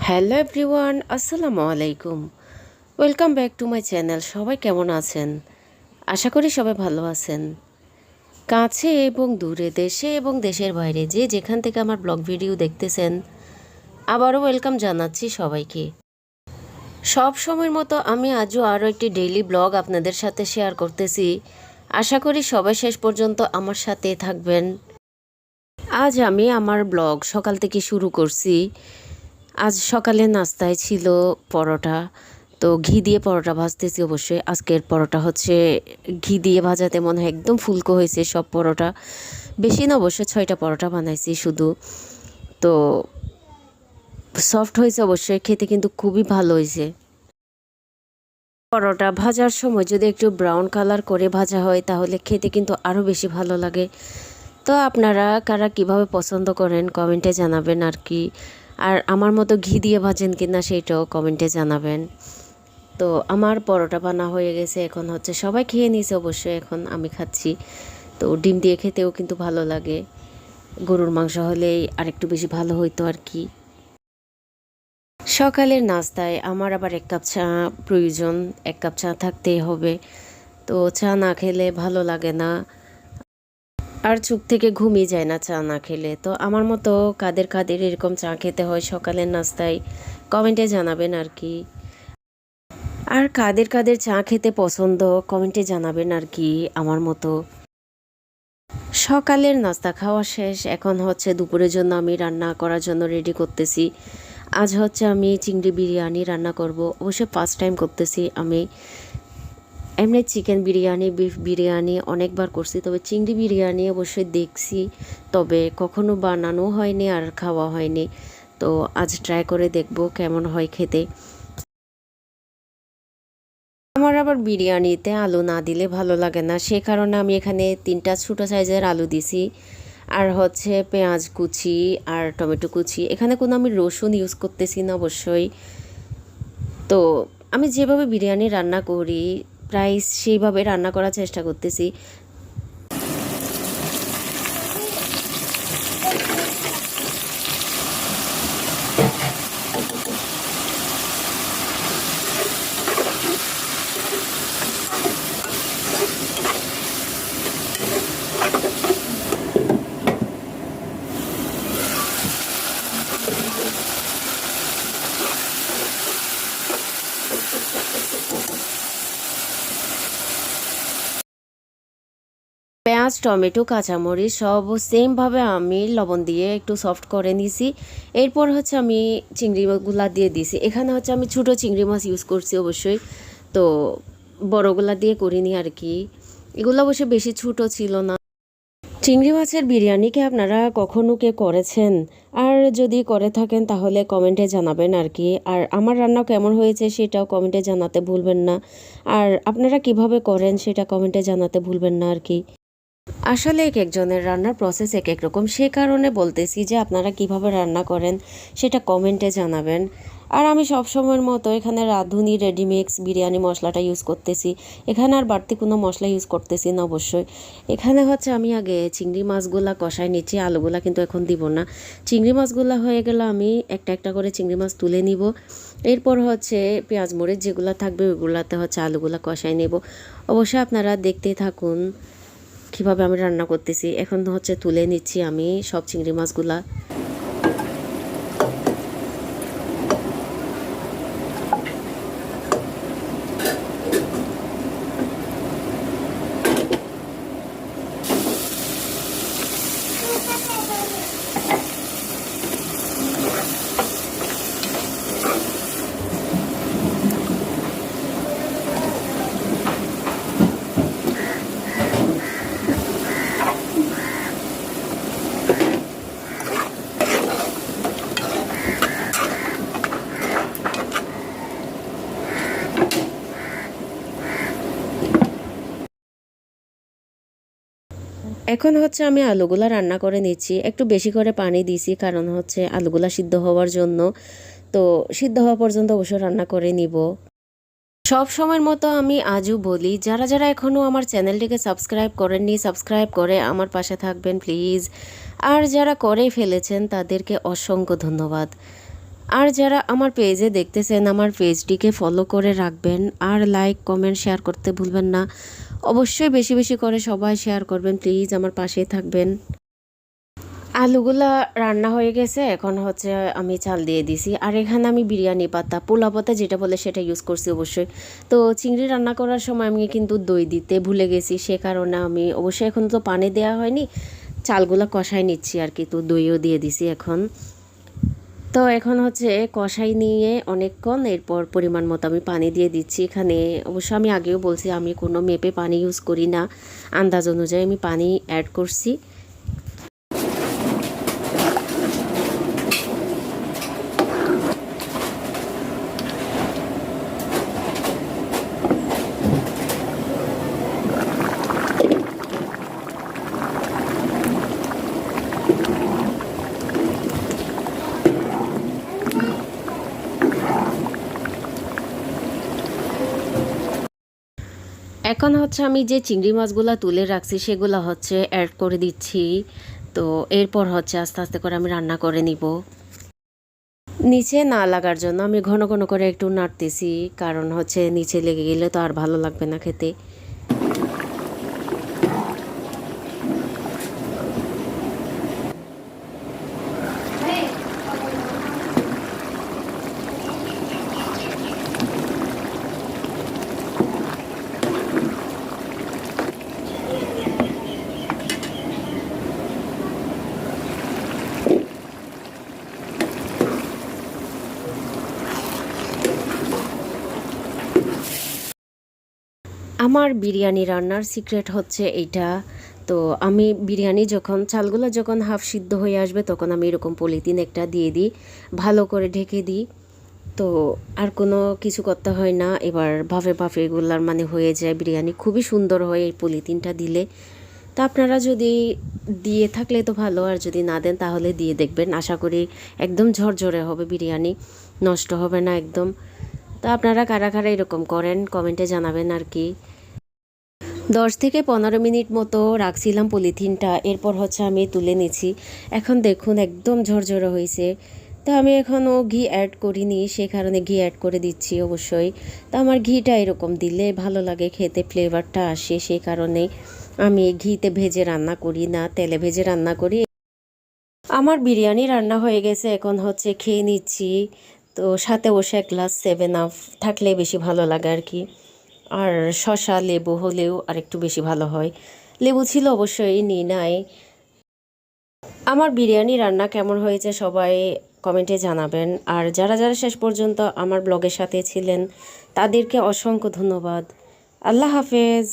Hello everyone, আসসালামু আলাইকুম। Welcome back to my channel. সবাই কেমন আছেন? আশা করি সবাই ভালো আছেন। কাছে এবং দূরে, দেশে এবং দেশের বাইরে যে যেখান থেকে আমার ব্লগ ভিডিও দেখতেছেন, আবারও ওয়েলকাম জানাচ্ছি সবাইকে। সব সময়ের মতো আমি আজও আরও একটি ডেইলি ব্লগ আপনাদের সাথে শেয়ার করতেছি। আশা করি সবাই শেষ পর্যন্ত আমার সাথে থাকবেন। আজ আমি আমার ব্লগ সকাল থেকে শুরু করছি। আজ সকালে নাস্তায় ছিল পরোটা। তো ঘি দিয়ে পরোটা ভাজতেছি। অবশ্যই আজকের পরোটা হচ্ছে ঘি দিয়ে ভাজাতে মনে হয় একদম ফুলকো হয়েছে সব পরোটা। বেশি না, অবশ্য 6টা পরোটা বানাইছি শুধু। তো সফট হয়েছে, অবশ্যই খেতে কিন্তু খুবই ভালো হয়েছে। পরোটা ভাজার সময় যদি একটু ব্রাউন কালার করে ভাজা হয় তাহলে খেতে কিন্তু আরও বেশি ভালো লাগে। তো আপনারা কারা কিভাবে পছন্দ করেন কমেন্টে জানাবেন আর কি। আর আমার মতো ঘি দিয়ে ভাজেন কিনা সেইটাও কমেন্টে জানাবেন। তো আমার পরোটা বানা হয়ে গেছে, এখন হচ্ছে সবাই খেয়ে নিয়েছে, অবশ্যই এখন আমি খাচ্ছি। তো ডিম দিয়ে খেতেও কিন্তু ভালো লাগে। গরুর মাংস হলেই আরেকটু বেশি ভালো হইতো আর কি। সকালের নাস্তায় আমার আবার 1 কাপ চা প্রয়োজন। 1 কাপ চা থাকতেই হবে। তো চা না খেলে ভালো লাগে না, আর চোখ থেকে ঘুমই যায় না চা না খেলে। তো আমার মতো কাদের কাদের এরকম চা খেতে হয় সকালের নাস্তায় কমেন্টে জানাবেন আর কি। আর কাদের কাদের চা খেতে পছন্দ কমেন্টে জানাবেন আর কি আমার মতো। সকালের নাস্তা খাওয়া শেষ, এখন হচ্ছে দুপুরের জন্য আমি রান্না করার জন্য রেডি করতেছি। আজ হচ্ছে আমি চিংড়ি বিরিয়ানি রান্না করব। অবশ্যই ফার্স্ট টাইম করতেছি আমি। এমনি চিকেন বিরিয়ানি, বিফ বিরিয়ানি অনেকবার করছি, তবে চিংড়ি বিরিয়ানি অবশ্যই দেখছি, তবে কখনো বানানো হয়নি আর খাওয়া হয়নি। তো আজ ট্রাই করে দেখব কেমন হয় খেতে। আমার আবার বিরিয়ানিতে আলু না দিলে ভালো লাগে না, সে কারণে আমি এখানে 3টা ছোটো সাইজের আলু দিছি। আর হচ্ছে পেঁয়াজ কুচি আর টমেটো কুচি। এখানে কোনো আমি রসুন ইউজ করতেছি না অবশ্যই। তো আমি যেভাবে বিরিয়ানি রান্না করি প্রায় সেইভাবে রান্না করার চেষ্টা করতেছি। পেঁয়াজ টমেটো কাঁচামরিচ সব সেমভাবে আমি লবণ দিয়ে একটু সফট করে নিছি। এরপর হচ্ছে আমি চিংড়িগুলা দিয়ে দিছি। এখানে হচ্ছে আমি ছোটো চিংড়ি মাছ ইউজ করছি অবশ্যই। তো বড়গুলা দিয়ে করিনি আর কি। এগুলো অবশ্য বেশি ছোটো ছিল না। চিংড়ি মাছের বিরিয়ানি কি আপনারা কখনো কে করেছেন? আর যদি করে থাকেন তাহলে কমেন্টে জানাবেন আর কি। আর আমার রান্না কেমন হয়েছে সেটাও কমেন্টে জানাতে ভুলবেন না। আর আপনারা কিভাবে করেন সেটা কমেন্টে জানাতে ভুলবেন না আর কি। আসলে এক একজনের রান্নার প্রসেস এক এক রকম, সে কারণে বলতেছি যে আপনারা কিভাবে রান্না করেন সেটা কমেন্টে জানাবেন। আর আমি সব সময়ের মতো এখানে রাঁধুনি রেডিমিক্স বিরিয়ানি মশলাটা ইউজ করতেছি। এখানে আর বাড়তি কোনো মশলা ইউজ করতেছি না অবশ্যই। এখানে হচ্ছে আমি আগে চিংড়ি মাছগুলা কষাই নিচ্ছি, আলুগুলা কিন্তু এখন দিব না। চিংড়ি মাছগুলা হয়ে গেলে আমি একটা একটা করে চিংড়ি মাছ তুলে নিব। এরপর হচ্ছে পেঁয়াজ মরিচ যেগুলো থাকবে ওইগুলাতে হচ্ছে আলুগুলা কষাই নেব। অবশ্যই আপনারা দেখতে থাকুন কিভাবে আমি রান্না করতেছি। এখন হচ্ছে তুলে নিচ্ছি আমি সব চিংড়ি মাছগুলা। এখন হচ্ছে আমি আলুগুলা রান্না করে নিচ্ছি। একটু বেশি করে পানি দিছি, কারণ হচ্ছে আলুগুলা সিদ্ধ হওয়ার জন্য। তো সিদ্ধ হওয়া পর্যন্ত অবশ্য রান্না করে নিব। সব সময়ের মতো আমি আজও বলি, যারা যারা এখনও আমার চ্যানেলটিকে সাবস্ক্রাইব করেননি সাবস্ক্রাইব করে আমার পাশে থাকবেন প্লিজ। আর যারা করে ফেলেছেন তাদেরকে অসংখ্য ধন্যবাদ। আর যারা আমার পেজে দেখতেছেন আমার পেজটিকে ফলো করে রাখবেন, আর লাইক কমেন্ট শেয়ার করতে ভুলবেন না। অবশ্যই বেশি বেশি করে সবাই শেয়ার করবেন, প্লিজ আমার পাশেই থাকবেন। আলুগুলা রান্না হয়ে গেছে, এখন হচ্ছে আমি চাল দিয়ে দিছি। আর এখানে আমি বিরিয়ানি পাতা, পোলা পাতা যেটা বলে সেটা ইউজ করছি অবশ্যই। তো চিংড়ি রান্না করার সময় আমি কিন্তু দই দিতে ভুলে গেছি, সে কারণে আমি অবশ্যই এখন তো পানি দেওয়া হয়নি, চালগুলা কষাই নিচ্ছি আর কি। তো দইও দিয়ে দিছি এখন। তো এখন হচ্ছে কষাই নিয়ে অনেকক্ষণ, এরপর পরিমাণ মতো আমি পানি দিয়ে দিচ্ছি এখানে। অবশ্য আমি আগেও বলছি আমি কোনো মেপে পানি ইউজ করি না, আন্দাজ অনুযায়ী আমি পানি অ্যাড করছি। এখন হচ্ছে আমি যে চিংড়ি মাছগুলো তুলে রাখছি সেগুলো হচ্ছে অ্যাড করে দিচ্ছি। তো এরপর হচ্ছে আস্তে আস্তে করে আমি রান্না করে নিব। নিচে না লাগার জন্য আমি ঘন ঘন করে একটু নাড়তেছি, কারণ হচ্ছে নিচে লেগে গেলে তো আর ভালো লাগবে না খেতে। আমার বিরিয়ানি রান্নার সিক্রেট হচ্ছে এইটা। তো আমি বিরিয়ানি যখন চালগুলো যখন হাফ সিদ্ধ হয়ে আসবে তখন আমি এরকম পলিথিন একটা দিয়ে দিই, ভালো করে ঢেকে দিই। তো আর কোনো কিছু করতে হয় না। এবার ভাফে ভাফে এগুলার মানে হয়ে যায় বিরিয়ানি, খুবই সুন্দর হয় এই পলিথিনটা দিলে। তা আপনারা যদি দিয়ে থাকলে তো ভালো, আর যদি না দেন তাহলে দিয়ে দেখবেন, আশা করি একদম ঝরঝরে হবে বিরিয়ানি, নষ্ট হবে না একদম। তা আপনারা কারা কারা এরকম করেন কমেন্টে জানাবেন আর কি। 10 থেকে 15 মিনিট মতো রাখছিলাম পলিথিনটা, এরপর হচ্ছে আমি তুলে নিচ্ছি। এখন দেখুন একদম ঝরঝরে হয়েছে। তো আমি এখনও ঘি অ্যাড করিনি, সে কারণে ঘি অ্যাড করে দিচ্ছি অবশ্যই। তো আমার ঘিটা এরকম দিলে ভালো লাগে খেতে, ফ্লেভারটা আসে, সেই কারণে আমি ঘিতে ভেজে রান্না করি না, তেলে ভেজে রান্না করি। আমার বিরিয়ানি রান্না হয়ে গেছে, এখন হচ্ছে খেয়ে নিচ্ছি। তো সাথে বসে এক গ্লাস 7 আপ থাকলে বেশি ভালো লাগে আর কি। আর শসা লেবু হলেও আর একটু বেশি ভালো হয়। লেবু ছিল অবশ্যই, নিই নাই। আমার বিরিয়ানি রান্না কেমন হয়েছে সবাই কমেন্টে জানাবেন। আর যারা যারা শেষ পর্যন্ত আমার ব্লগের সাথে ছিলেন তাদেরকে অসংখ্য ধন্যবাদ। আল্লাহ হাফেজ।